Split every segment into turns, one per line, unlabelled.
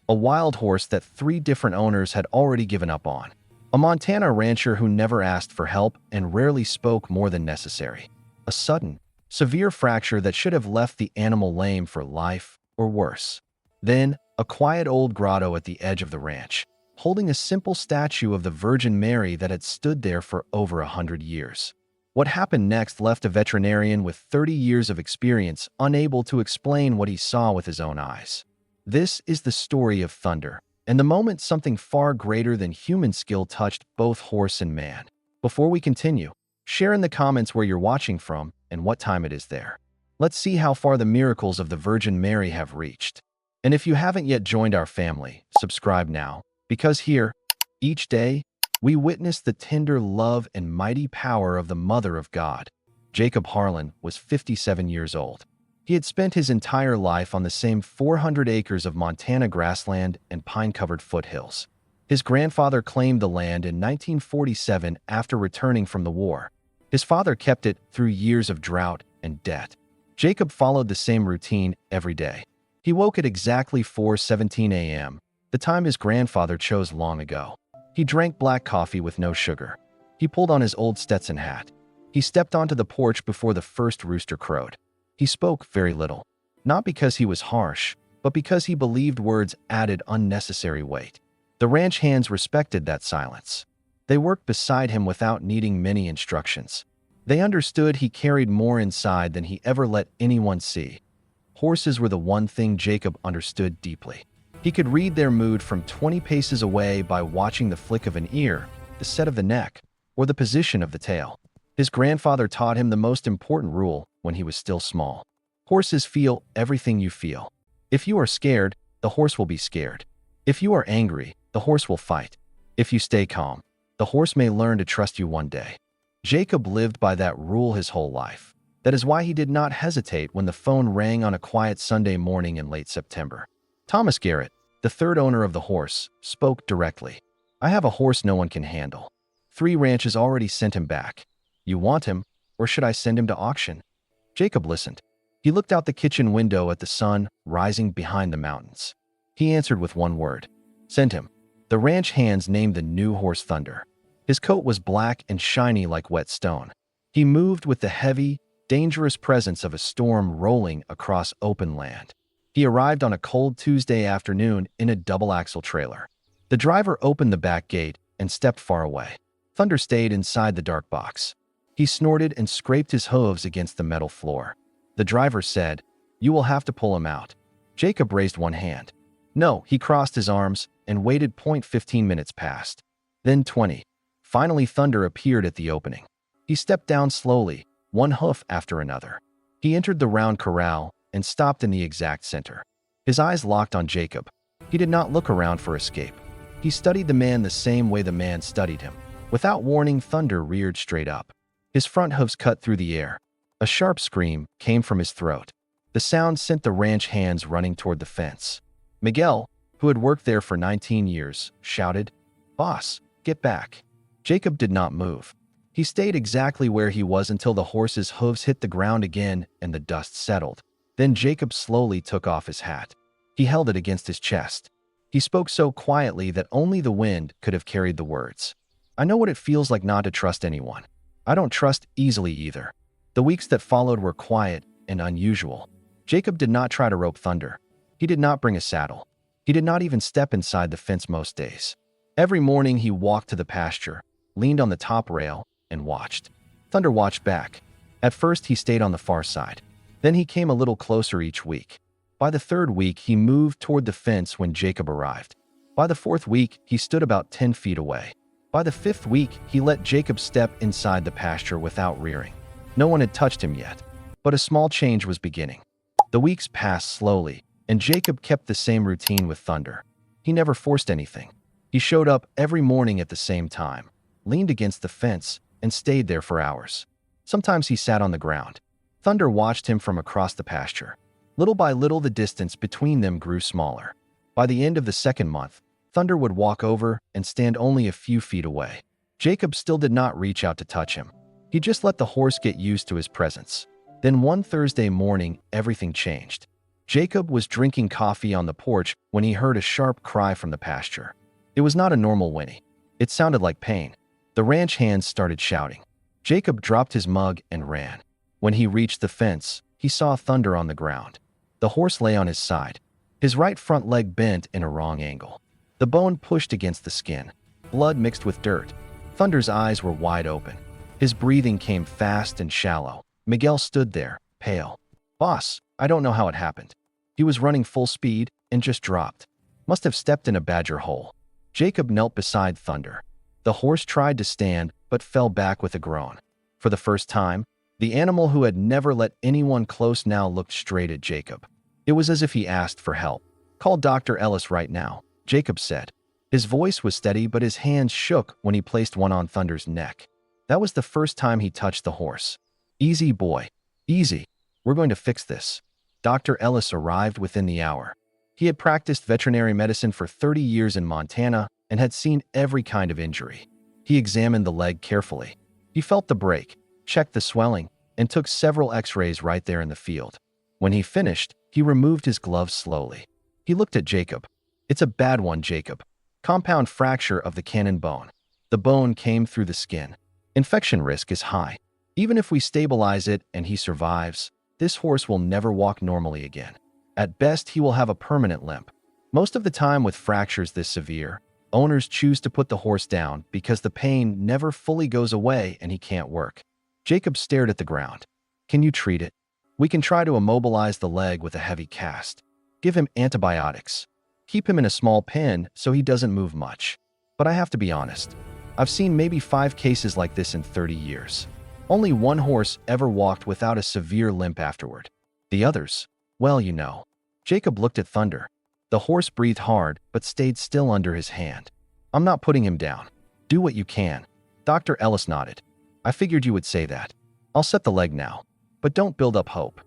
a wild horse that 3 different owners had already given up on, a Montana rancher who never asked for help and rarely spoke more than necessary, a sudden, severe fracture that should have left the animal lame for life or worse. Then, a quiet old grotto at the edge of the ranch, holding a simple statue of the Virgin Mary that had stood there for over 100 years. What happened next left a veterinarian with 30 years of experience unable to explain what he saw with his own eyes. This is the story of Thunder, and the moment something far greater than human skill touched both horse and man. Before we continue, share in the comments where you're watching from and what time it is there. Let's see how far the miracles of the Virgin Mary have reached. And if you haven't yet joined our family, subscribe now, because here, each day, we witness the tender love and mighty power of the Mother of God. Jacob Harlan was 57 years old. He had spent his entire life on the same 400 acres of Montana grassland and pine-covered foothills. His grandfather claimed the land in 1947 after returning from the war. His father kept it through years of drought and debt. Jacob followed the same routine every day. He woke at exactly 4:17 a.m., the time his grandfather chose long ago. He drank black coffee with no sugar. He pulled on his old Stetson hat. He stepped onto the porch before the first rooster crowed. He spoke very little, not because he was harsh, but because he believed words added unnecessary weight. The ranch hands respected that silence. They worked beside him without needing many instructions. They understood he carried more inside than he ever let anyone see. Horses were the one thing Jacob understood deeply. He could read their mood from 20 paces away by watching the flick of an ear, the set of the neck, or the position of the tail. His grandfather taught him the most important rule when he was still small. Horses feel everything you feel. If you are scared, the horse will be scared. If you are angry, the horse will fight. If you stay calm, the horse may learn to trust you one day. Jacob lived by that rule his whole life. That is why he did not hesitate when the phone rang on a quiet Sunday morning in late September. Thomas Garrett, the third owner of the horse, spoke directly. "I have a horse no one can handle. 3 ranches already sent him back. You want him, or should I send him to auction?" Jacob listened. He looked out the kitchen window at the sun rising behind the mountains. He answered with one word: "Send him." The ranch hands named the new horse Thunder. His coat was black and shiny like wet stone. He moved with the heavy, dangerous presence of a storm rolling across open land. He arrived on a cold Tuesday afternoon in a double-axle trailer. The driver opened the back gate and stepped far away. Thunder stayed inside the dark box. He snorted and scraped his hooves against the metal floor. The driver said, "You will have to pull him out." Jacob raised one hand. No, he crossed his arms and waited. 15 minutes passed. Then 20. Finally, Thunder appeared at the opening. He stepped down slowly, one hoof after another. He entered the round corral and stopped in the exact center. His eyes locked on Jacob. He did not look around for escape. He studied the man the same way the man studied him. Without warning, Thunder reared straight up. His front hooves cut through the air. A sharp scream came from his throat. The sound sent the ranch hands running toward the fence. Miguel, who had worked there for 19 years, shouted, "Boss, get back." Jacob did not move. He stayed exactly where he was until the horse's hooves hit the ground again and the dust settled. Then Jacob slowly took off his hat. He held it against his chest. He spoke so quietly that only the wind could have carried the words. "I know what it feels like not to trust anyone. I don't trust easily either." The weeks that followed were quiet and unusual. Jacob did not try to rope Thunder. He did not bring a saddle. He did not even step inside the fence most days. Every morning he walked to the pasture, leaned on the top rail, and watched. Thunder watched back. At first he stayed on the far side. Then he came a little closer each week. By the 3rd week, he moved toward the fence when Jacob arrived. By the 4th week, he stood about 10 feet away. By the 5th week, he let Jacob step inside the pasture without rearing. No one had touched him yet, but a small change was beginning. The weeks passed slowly, and Jacob kept the same routine with Thunder. He never forced anything. He showed up every morning at the same time, leaned against the fence, and stayed there for hours. Sometimes he sat on the ground. Thunder watched him from across the pasture. Little by little, the distance between them grew smaller. By the end of the 2nd month, Thunder would walk over and stand only a few feet away. Jacob still did not reach out to touch him. He just let the horse get used to his presence. Then one Thursday morning, everything changed. Jacob was drinking coffee on the porch when he heard a sharp cry from the pasture. It was not a normal whinny. It sounded like pain. The ranch hands started shouting. Jacob dropped his mug and ran. When he reached the fence, he saw Thunder on the ground. The horse lay on his side, his right front leg bent in a wrong angle. The bone pushed against the skin. Blood mixed with dirt. Thunder's eyes were wide open. His breathing came fast and shallow. Miguel stood there, pale. "Boss, I don't know how it happened." He was running full speed and just dropped. Must have stepped in a badger hole. Jacob knelt beside Thunder. The horse tried to stand, but fell back with a groan. For the first time, the animal who had never let anyone close now looked straight at Jacob. It was as if he asked for help. "Call Dr. Ellis right now," Jacob said. His voice was steady, but his hands shook when he placed one on Thunder's neck. That was the first time he touched the horse. "Easy, boy. Easy. We're going to fix this." Dr. Ellis arrived within the hour. He had practiced veterinary medicine for 30 years in Montana and had seen every kind of injury. He examined the leg carefully. He felt the break, checked the swelling, and took several x-rays right there in the field. When he finished, he removed his gloves slowly. He looked at Jacob. "It's a bad one, Jacob. Compound fracture of the cannon bone. The bone came through the skin. Infection risk is high. Even if we stabilize it and he survives, this horse will never walk normally again. At best, he will have a permanent limp." Most of the time with fractures this severe, owners choose to put the horse down because the pain never fully goes away and he can't work. Jacob stared at the ground. "Can you treat it? We can try to immobilize the leg with a heavy cast. Give him antibiotics. Keep him in a small pen so he doesn't move much. But I have to be honest. I've seen maybe 5 cases like this in 30 years. Only one horse ever walked without a severe limp afterward. The others, well, you know." Jacob looked at Thunder. The horse breathed hard but stayed still under his hand. "I'm not putting him down. Do what you can." Dr. Ellis nodded. "I figured you would say that. I'll set the leg now. But don't build up hope."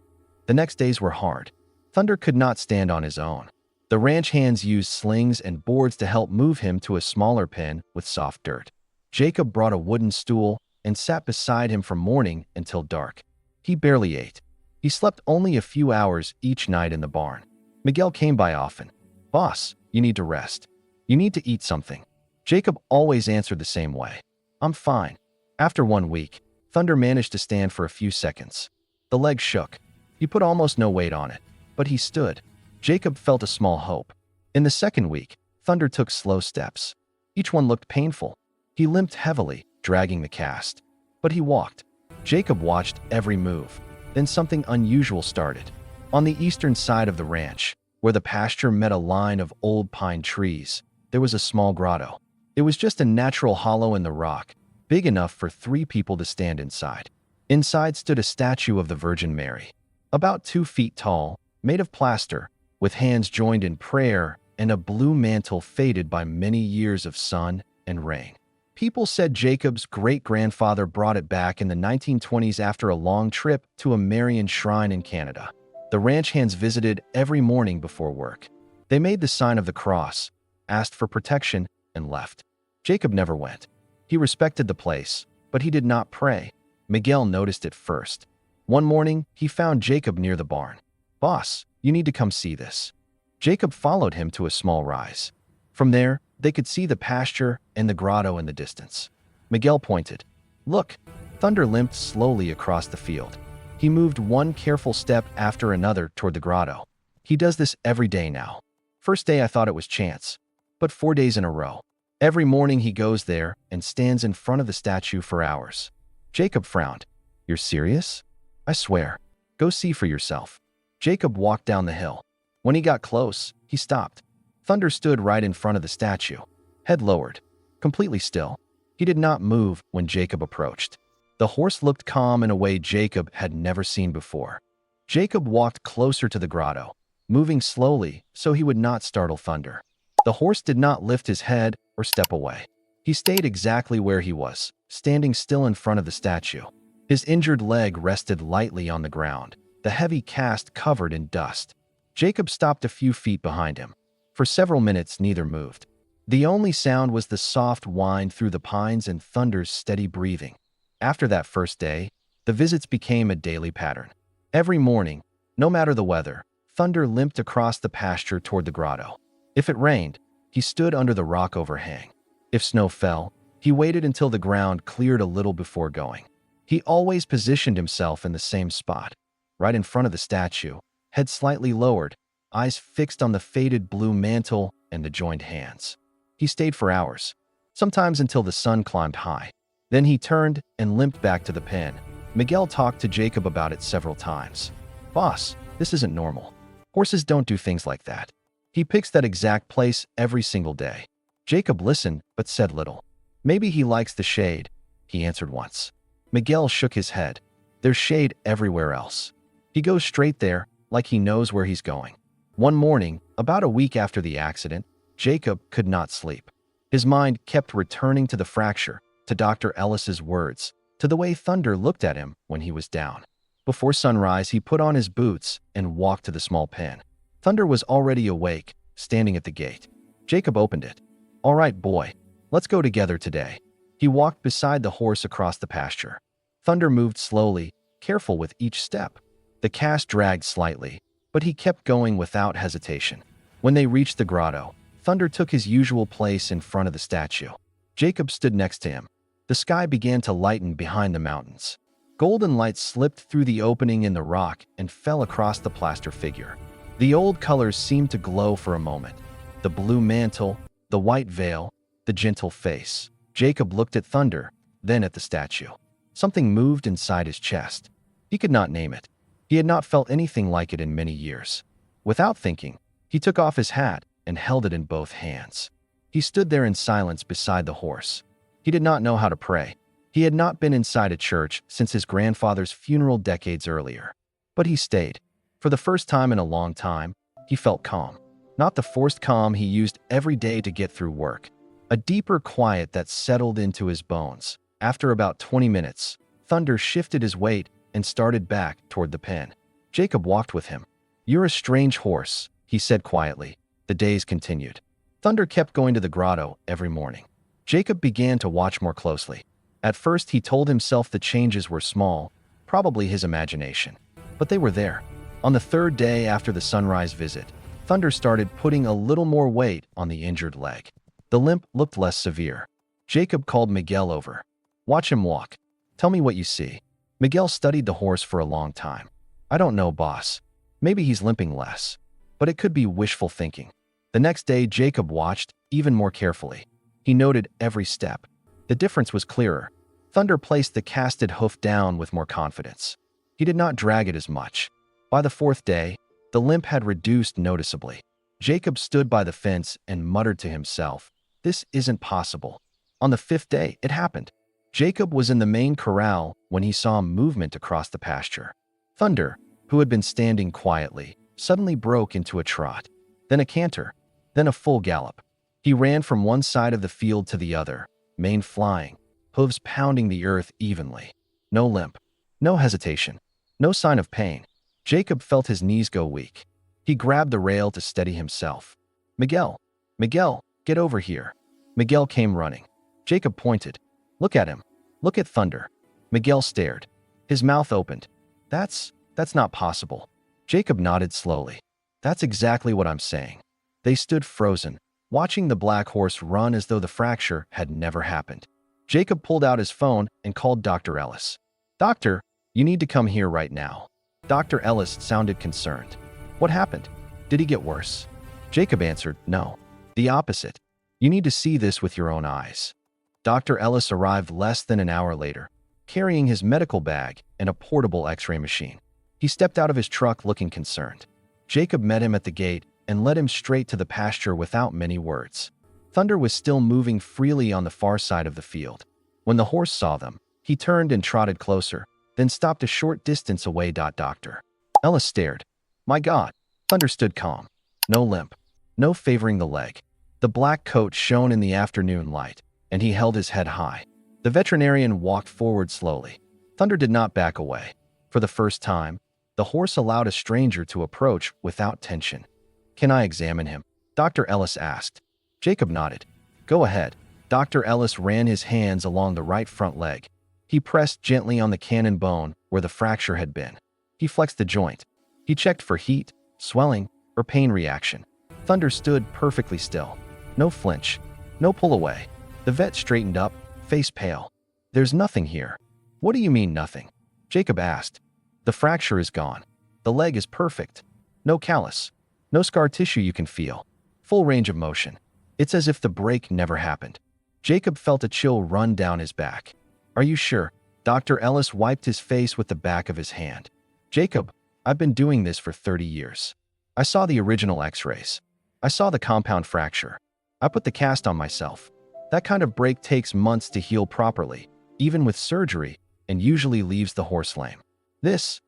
The next days were hard. Thunder could not stand on his own. The ranch hands used slings and boards to help move him to a smaller pen with soft dirt. Jacob brought a wooden stool and sat beside him from morning until dark. He barely ate. He slept only a few hours each night in the barn. Miguel came by often. "Boss, you need to rest. You need to eat something." Jacob always answered the same way. "I'm fine." After 1 week, Thunder managed to stand for a few seconds. The leg shook. He put almost no weight on it, but he stood. Jacob felt a small hope. In the second week, Thunder took slow steps. Each one looked painful. He limped heavily, dragging the cast. But he walked. Jacob watched every move. Then something unusual started. On the eastern side of the ranch, where the pasture met a line of old pine trees, there was a small grotto. It was just a natural hollow in the rock, big enough for 3 people to stand inside. Inside stood a statue of the Virgin Mary, about 2 feet tall, made of plaster, with hands joined in prayer and a blue mantle faded by many years of sun and rain. People said Jacob's great-grandfather brought it back in the 1920s after a long trip to a Marian shrine in Canada. The ranch hands visited every morning before work. They made the sign of the cross, asked for protection, and left. Jacob never went. He respected the place, but he did not pray. Miguel noticed it first. One morning, he found Jacob near the barn. "Boss, you need to come see this." Jacob followed him to a small rise. From there, they could see the pasture and the grotto in the distance. Miguel pointed. "Look." Thunder limped slowly across the field. He moved one careful step after another toward the grotto. "He does this every day now. First day I thought it was chance, but 4 days in a row. Every morning he goes there and stands in front of the statue for hours." Jacob frowned. "You're serious?" "I swear. Go see for yourself." Jacob walked down the hill. When he got close, he stopped. Thunder stood right in front of the statue, head lowered, completely still. He did not move when Jacob approached. The horse looked calm in a way Jacob had never seen before. Jacob walked closer to the grotto, moving slowly so he would not startle Thunder. The horse did not lift his head or step away. He stayed exactly where he was, standing still in front of the statue. His injured leg rested lightly on the ground, the heavy cast covered in dust. Jacob stopped a few feet behind him. For several minutes, neither moved. The only sound was the soft whine through the pines and Thunder's steady breathing. After that first day, the visits became a daily pattern. Every morning, no matter the weather, Thunder limped across the pasture toward the grotto. If it rained, he stood under the rock overhang. If snow fell, he waited until the ground cleared a little before going. He always positioned himself in the same spot, right in front of the statue, head slightly lowered, eyes fixed on the faded blue mantle and the joined hands. He stayed for hours, sometimes until the sun climbed high. Then he turned and limped back to the pen. Miguel talked to Jacob about it several times. "Boss, this isn't normal. Horses don't do things like that. He picks that exact place every single day." Jacob listened but said little. "Maybe he likes the shade," he answered once. Miguel shook his head. "There's shade everywhere else. He goes straight there, like he knows where he's going." One morning, about a week after the accident, Jacob could not sleep. His mind kept returning to the fracture, to Dr. Ellis's words, to the way Thunder looked at him when he was down. Before sunrise, he put on his boots and walked to the small pen. Thunder was already awake, standing at the gate. Jacob opened it. "All right, boy, let's go together today." He walked beside the horse across the pasture. Thunder moved slowly, careful with each step. The cast dragged slightly, but he kept going without hesitation. When they reached the grotto, Thunder took his usual place in front of the statue. Jacob stood next to him. The sky began to lighten behind the mountains. Golden light slipped through the opening in the rock and fell across the plaster figure. The old colors seemed to glow for a moment. The blue mantle, the white veil, the gentle face. Jacob looked at Thunder, then at the statue. Something moved inside his chest. He could not name it. He had not felt anything like it in many years. Without thinking, he took off his hat and held it in both hands. He stood there in silence beside the horse. He did not know how to pray. He had not been inside a church since his grandfather's funeral decades earlier. But he stayed. For the first time in a long time, he felt calm. Not the forced calm he used every day to get through work. A deeper quiet that settled into his bones. After about 20 minutes, Thunder shifted his weight and started back toward the pen. Jacob walked with him. "You're a strange horse," he said quietly. The days continued. Thunder kept going to the grotto every morning. Jacob began to watch more closely. At first, he told himself the changes were small, probably his imagination. But they were there. On the third day after the sunrise visit, Thunder started putting a little more weight on the injured leg. The limp looked less severe. Jacob called Miguel over. "Watch him walk. Tell me what you see." Miguel studied the horse for a long time. "I don't know, boss. Maybe he's limping less. But it could be wishful thinking." The next day, Jacob watched even more carefully. He noted every step. The difference was clearer. Thunder placed the casted hoof down with more confidence. He did not drag it as much. By the fourth day, the limp had reduced noticeably. Jacob stood by the fence and muttered to himself, "This isn't possible." On the fifth day, it happened. Jacob was in the main corral when he saw movement across the pasture. Thunder, who had been standing quietly, suddenly broke into a trot, then a canter, then a full gallop. He ran from one side of the field to the other, mane flying, hooves pounding the earth evenly. No limp, no hesitation, no sign of pain. Jacob felt his knees go weak. He grabbed the rail to steady himself. "Miguel, Miguel, get over here." Miguel came running. Jacob pointed. "Look at him. Look at Thunder." Miguel stared. His mouth opened. That's not possible." Jacob nodded slowly. "That's exactly what I'm saying." They stood frozen, watching the black horse run as though the fracture had never happened. Jacob pulled out his phone and called Dr. Ellis. "Doctor, you need to come here right now." Dr. Ellis sounded concerned. "What happened? Did he get worse?" Jacob answered, "No. The opposite. You need to see this with your own eyes." Dr. Ellis arrived less than an hour later, carrying his medical bag and a portable X-ray machine. He stepped out of his truck looking concerned. Jacob met him at the gate and led him straight to the pasture without many words. Thunder was still moving freely on the far side of the field. When the horse saw them, he turned and trotted closer, then stopped a short distance away. Dr. Ellis stared. "My God." Thunder stood calm. No limp, no favoring the leg. The black coat shone in the afternoon light, and he held his head high. The veterinarian walked forward slowly. Thunder did not back away. For the first time, the horse allowed a stranger to approach without tension. "Can I examine him?" Dr. Ellis asked. Jacob nodded. "Go ahead." Dr. Ellis ran his hands along the right front leg. He pressed gently on the cannon bone where the fracture had been. He flexed the joint. He checked for heat, swelling, or pain reaction. Thunder stood perfectly still. No flinch. No pull away. The vet straightened up, face pale. "There's nothing here." "What do you mean nothing?" Jacob asked. "The fracture is gone. The leg is perfect. No callus. No scar tissue you can feel. Full range of motion. It's as if the break never happened." Jacob felt a chill run down his back. "Are you sure?" Dr. Ellis wiped his face with the back of his hand. "Jacob, I've been doing this for 30 years. I saw the original x-rays. I saw the compound fracture. I put the cast on myself. That kind of break takes months to heal properly, even with surgery, and usually leaves the horse lame. This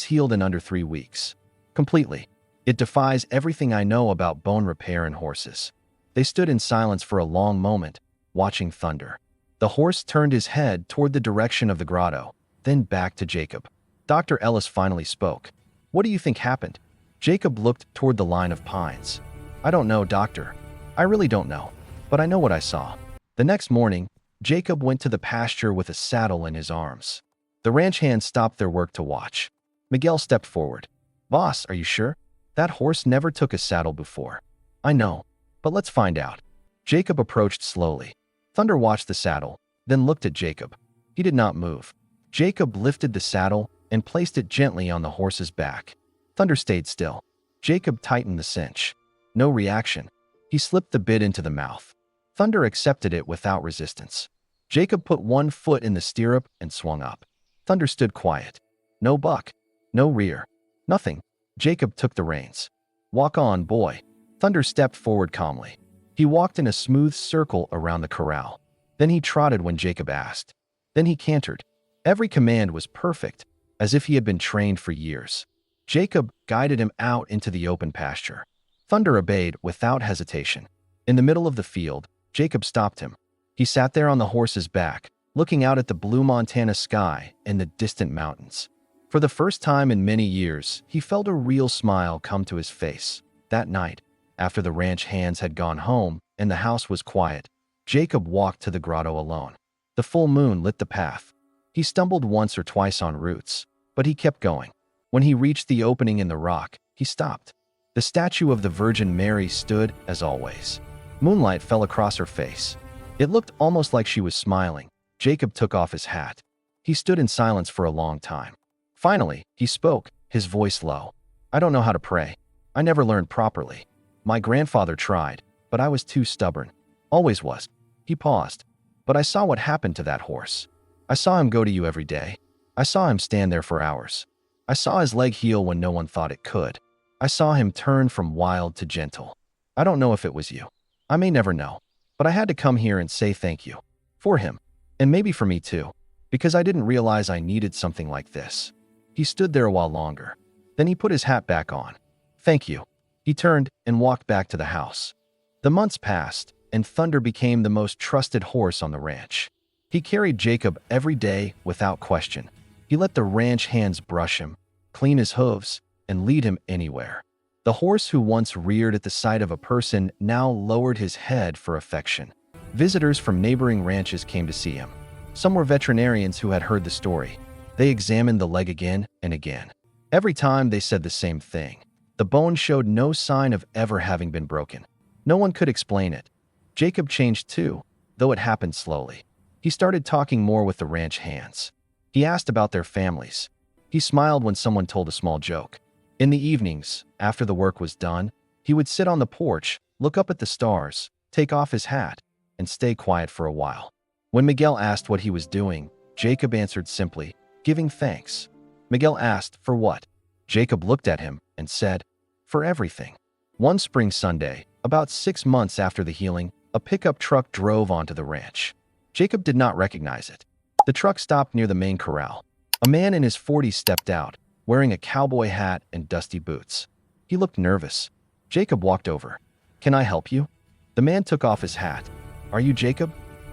healed in under 3 weeks. Completely. It defies everything I know about bone repair in horses." They stood in silence for a long moment, watching Thunder. The horse turned his head toward the direction of the grotto, then back to Jacob. Dr. Ellis finally spoke. "What do you think happened?" Jacob looked toward the line of pines. "I don't know, doctor. I really don't know. But I know what I saw." The next morning, Jacob went to the pasture with a saddle in his arms. The ranch hands stopped their work to watch. Miguel stepped forward. "Boss, are you sure? That horse never took a saddle before." "I know, but let's find out." Jacob approached slowly. Thunder watched the saddle, then looked at Jacob. He did not move. Jacob lifted the saddle and placed it gently on the horse's back. Thunder stayed still. Jacob tightened the cinch. No reaction. He slipped the bit into the mouth. Thunder accepted it without resistance. Jacob put one foot in the stirrup and swung up. Thunder stood quiet. No buck. No rear. Nothing. Jacob took the reins. "Walk on, boy." Thunder stepped forward calmly. He walked in a smooth circle around the corral. Then he trotted when Jacob asked. Then he cantered. Every command was perfect, as if he had been trained for years. Jacob guided him out into the open pasture. Thunder obeyed without hesitation. In the middle of the field, Jacob stopped him. He sat there on the horse's back, looking out at the blue Montana sky and the distant mountains. For the first time in many years, he felt a real smile come to his face. That night, after the ranch hands had gone home and the house was quiet, Jacob walked to the grotto alone. The full moon lit the path. He stumbled once or twice on roots, but he kept going. When he reached the opening in the rock, he stopped. The statue of the Virgin Mary stood, as always. Moonlight fell across her face. It looked almost like she was smiling. Jacob took off his hat. He stood in silence for a long time. Finally, he spoke, his voice low. "I don't know how to pray. I never learned properly. My grandfather tried, but I was too stubborn. Always was." He paused. "But I saw what happened to that horse. I saw him go to you every day. I saw him stand there for hours. I saw his leg heal when no one thought it could. I saw him turn from wild to gentle. I don't know if it was you. I may never know. But I had to come here and say thank you. For him. And maybe for me too. Because I didn't realize I needed something like this." He stood there a while longer. Then he put his hat back on. "Thank you." He turned and walked back to the house. The months passed, and Thunder became the most trusted horse on the ranch. He carried Jacob every day without question. He let the ranch hands brush him, clean his hooves, and lead him anywhere. The horse who once reared at the sight of a person now lowered his head for affection. Visitors from neighboring ranches came to see him. Some were veterinarians who had heard the story. They examined the leg again and again. Every time they said the same thing. The bone showed no sign of ever having been broken. No one could explain it. Jacob changed too, though it happened slowly. He started talking more with the ranch hands. He asked about their families. He smiled when someone told a small joke. In the evenings, after the work was done, he would sit on the porch, look up at the stars, take off his hat, and stay quiet for a while. When Miguel asked what he was doing, Jacob answered simply, "Giving thanks." Miguel asked, "For what?" Jacob looked at him and said, "For everything." One spring Sunday, about 6 months after the healing, a pickup truck drove onto the ranch. Jacob did not recognize it. The truck stopped near the main corral. A man in his 40s stepped out, wearing a cowboy hat and dusty boots. He looked nervous. Jacob walked over. "Can I help you?" The man took off his hat. "Are you Jacob?"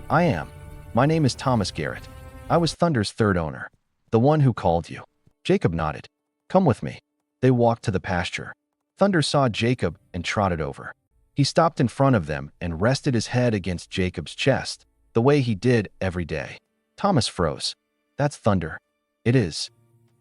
"I am. My name is Thomas Garrett. I was Thunder's third owner. The one who called you." Jacob nodded. "Come with me." They walked to the pasture. Thunder saw Jacob and trotted over. He stopped in front of them and rested his head against Jacob's chest, the way he did every day. Thomas froze. "That's Thunder." "It is.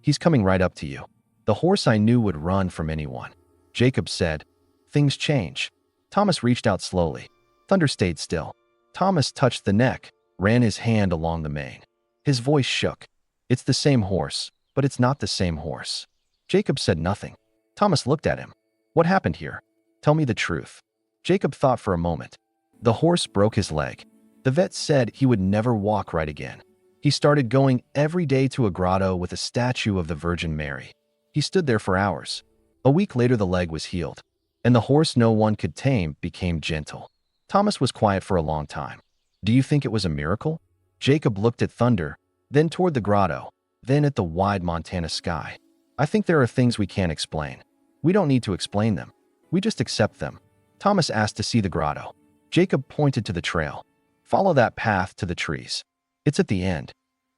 He's coming right up to you. The horse I knew would run from anyone." Jacob said, "Things change." Thomas reached out slowly. Thunder stayed still. Thomas touched the neck, ran his hand along the mane. His voice shook. "It's the same horse, but it's not the same horse." Jacob said nothing. Thomas looked at him. "What happened here? Tell me the truth." Jacob thought for a moment. "The horse broke his leg. The vet said he would never walk right again. He started going every day to a grotto with a statue of the Virgin Mary. He stood there for hours. A week later the leg was healed, and the horse no one could tame became gentle." Thomas was quiet for a long time. "Do you think it was a miracle?" Jacob looked at Thunder, then toward the grotto, then at the wide Montana sky. "I think there are things we can't explain. We don't need to explain them. We just accept them." Thomas asked to see the grotto. Jacob pointed to the trail. "Follow that path to the trees. It's at the end."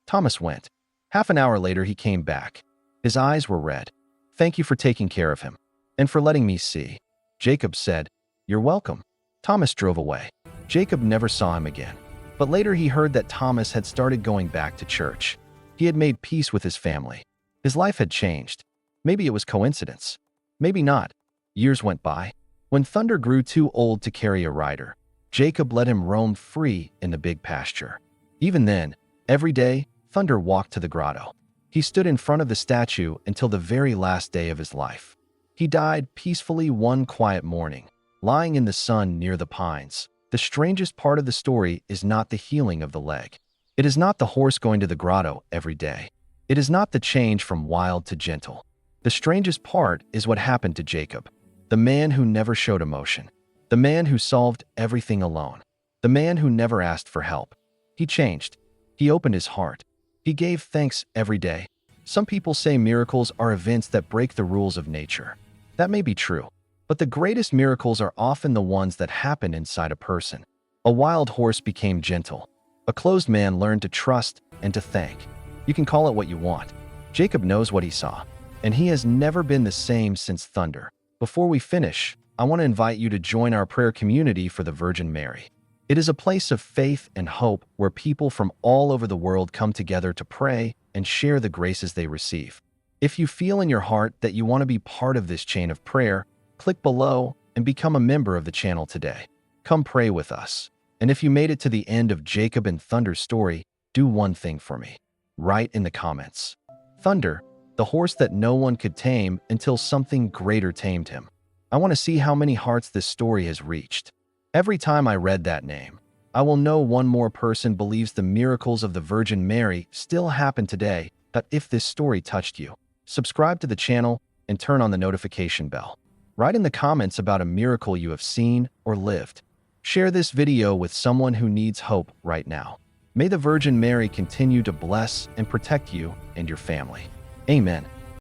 Thomas went. Half an hour later he came back. His eyes were red. "Thank you for taking care of him, and for letting me see." Jacob said, "You're welcome." Thomas drove away. Jacob never saw him again. But later he heard that Thomas had started going back to church. He had made peace with his family. His life had changed. Maybe it was coincidence. Maybe not. Years went by. When Thunder grew too old to carry a rider, Jacob let him roam free in the big pasture. Even then, every day, Thunder walked to the grotto. He stood in front of the statue until the very last day of his life. He died peacefully one quiet morning, lying in the sun near the pines. The strangest part of the story is not the healing of the leg. It is not the horse going to the grotto every day. It is not the change from wild to gentle. The strangest part is what happened to Jacob, the man who never showed emotion, the man who solved everything alone, the man who never asked for help. He changed. He opened his heart. He gave thanks every day. Some people say miracles are events that break the rules of nature. That may be true, but the greatest miracles are often the ones that happen inside a person. A wild horse became gentle. A closed man learned to trust and to thank. You can call it what you want. Jacob knows what he saw, and he has never been the same since Thunder. Before we finish, I want to invite you to join our prayer community for the Virgin Mary. It is a place of faith and hope where people from all over the world come together to pray and share the graces they receive. If you feel in your heart that you want to be part of this chain of prayer, click below and become a member of the channel today. Come pray with us. And if you made it to the end of Jacob and Thunder's story, do one thing for me. Write in the comments, "Thunder, the horse that no one could tame until something greater tamed him." I want to see how many hearts this story has reached. Every time I read that name, I will know one more person believes the miracles of the Virgin Mary still happen today. But if this story touched you, subscribe to the channel and turn on the notification bell. Write in the comments about a miracle you have seen or lived. Share this video with someone who needs hope right now. May the Virgin Mary continue to bless and protect you and your family. Amen.